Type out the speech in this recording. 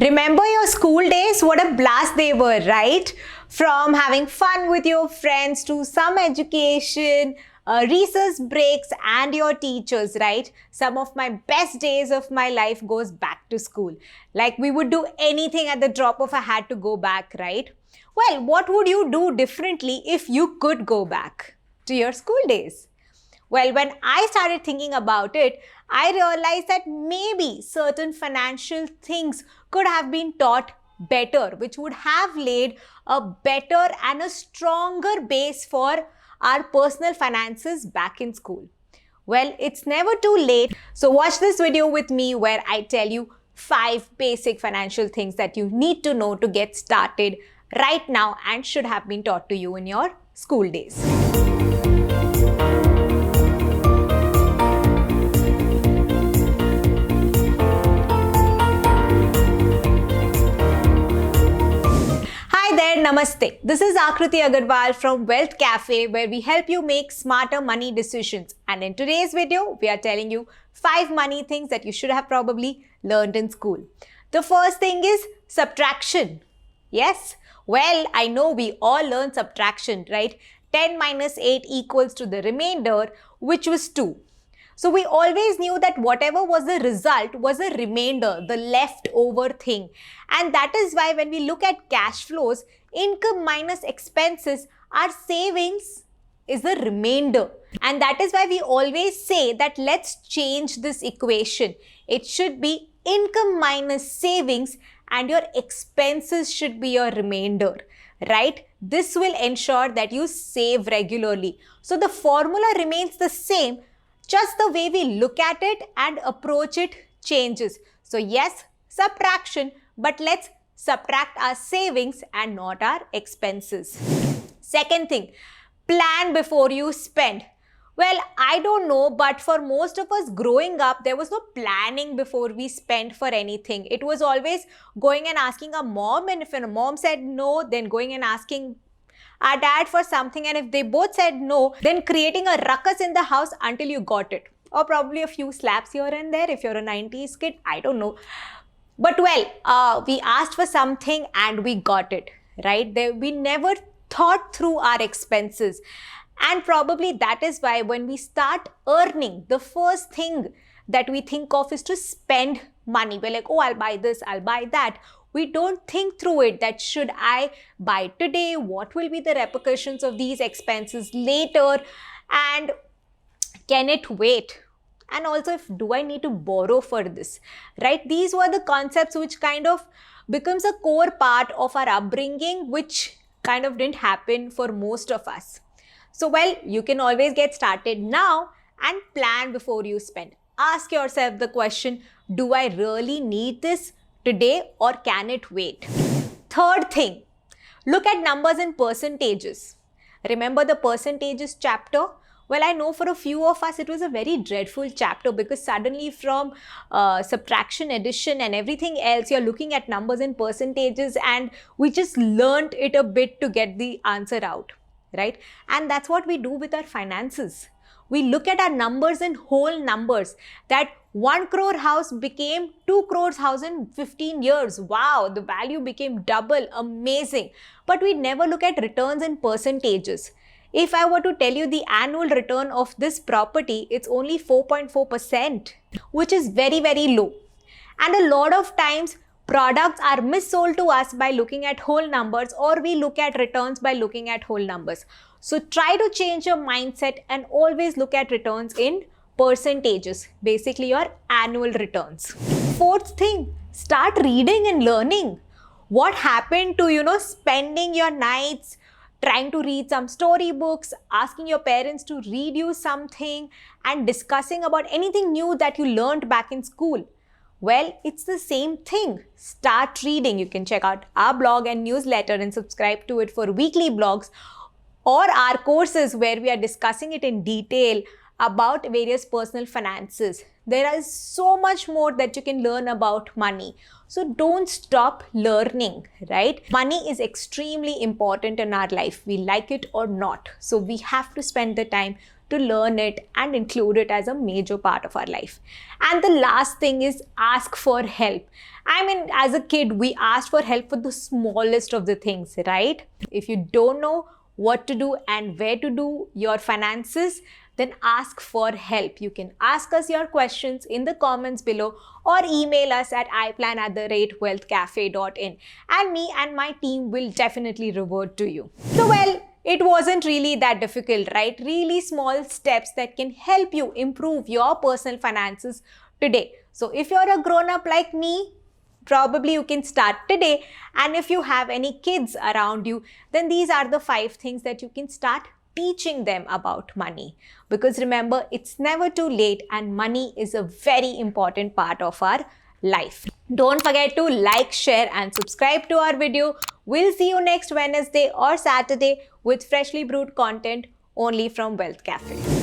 Remember your school days? What a blast they were, right? From having fun with your friends to some education, recess breaks and your teachers, right? Some of my best days of my life goes back to school. Like we would do anything at the drop of a hat to go back, right? Well, what would you do differently if you could go back to your school days? Well, when I started thinking about it, I realized that maybe certain financial things could have been taught better, which would have laid a better and a stronger base for our personal finances back in school. Well, it's never too late. So watch this video with me where I tell you 5 basic financial things that you need to know to get started right now and should have been taught to you in your school days. Namaste. This is Akriti Agarwal from Wealth Cafe, where we help you make smarter money decisions. And in today's video, we are telling you 5 money things that you should have probably learned in school. The first thing is subtraction. Yes? Well, I know we all learned subtraction, right? 10 minus 8 equals to the remainder, which was 2. So we always knew that whatever was the result was a remainder, the leftover thing. And that is why when we look at cash flows, income minus expenses, our savings is the remainder. And that is why we always say that let's change this equation. It should be income minus savings and your expenses should be your remainder, right? This will ensure that you save regularly. So the formula remains the same. Just the way we look at it and approach it changes. So yes, subtraction, but let's subtract our savings and not our expenses. Second thing, plan before you spend. Well, I don't know, but for most of us growing up, there was no planning before we spent for anything. It was always going and asking our mom, and if a mom said no, then going and asking our dad for something, and if they both said no, then creating a ruckus in the house until you got it. Or probably a few slaps here and there if you're a 90s kid, I don't know. But well, we asked for something and we got it, right? We never thought through our expenses. And probably that is why when we start earning, the first thing that we think of is to spend money. We're like, oh, I'll buy this, I'll buy that. We don't think through it that should I buy today? What will be the repercussions of these expenses later? And can it wait? And also, do I need to borrow for this? Right? These were the concepts which kind of becomes a core part of our upbringing, which kind of didn't happen for most of us. So, well, you can always get started now and plan before you spend. Ask yourself the question, do I really need this today or can it wait? Third thing, look at numbers and percentages. Remember the percentages chapter? Well, I know for a few of us it was a very dreadful chapter because suddenly from subtraction, addition and everything else, you're looking at numbers and percentages, and we just learned it a bit to get the answer out, right? And that's what we do with our finances. We look at our numbers and whole numbers, that 1 crore house became 2 crores house in 15 years. Wow, the value became double, amazing. But we never look at returns and percentages. If I were to tell you the annual return of this property, it's only 4.4%, which is very, very low. And a lot of times, products are missold to us by looking at whole numbers, or we look at returns by looking at whole numbers. So try to change your mindset and always look at returns in percentages, basically your annual returns. Fourth thing, start reading and learning. What happened to, spending your nights trying to read some storybooks, asking your parents to read you something and discussing about anything new that you learned back in school? Well, it's the same thing. Start reading. You can check out our blog and newsletter and subscribe to it for weekly blogs, or our courses where we are discussing it in detail about various personal finances. There is so much more that you can learn about money. So don't stop learning, right? Money is extremely important in our life. We like it or not. So we have to spend the time to learn it and include it as a major part of our life. And the last thing is ask for help. I mean, as a kid, we asked for help for the smallest of the things, right? If you don't know what to do and where to do your finances, then ask for help. You can ask us your questions in the comments below or email us at iplan@wealthcafe.in, and me and my team will definitely revert to you. So well, it wasn't really that difficult, right? Really small steps that can help you improve your personal finances today. So if you're a grown-up like me, probably you can start today. And if you have any kids around you, then these are the 5 things that you can start teaching them about money. Because remember, it's never too late and money is a very important part of our life. Don't forget to like, share and subscribe to our video. We'll see you next Wednesday or Saturday with freshly brewed content only from Wealth Cafe.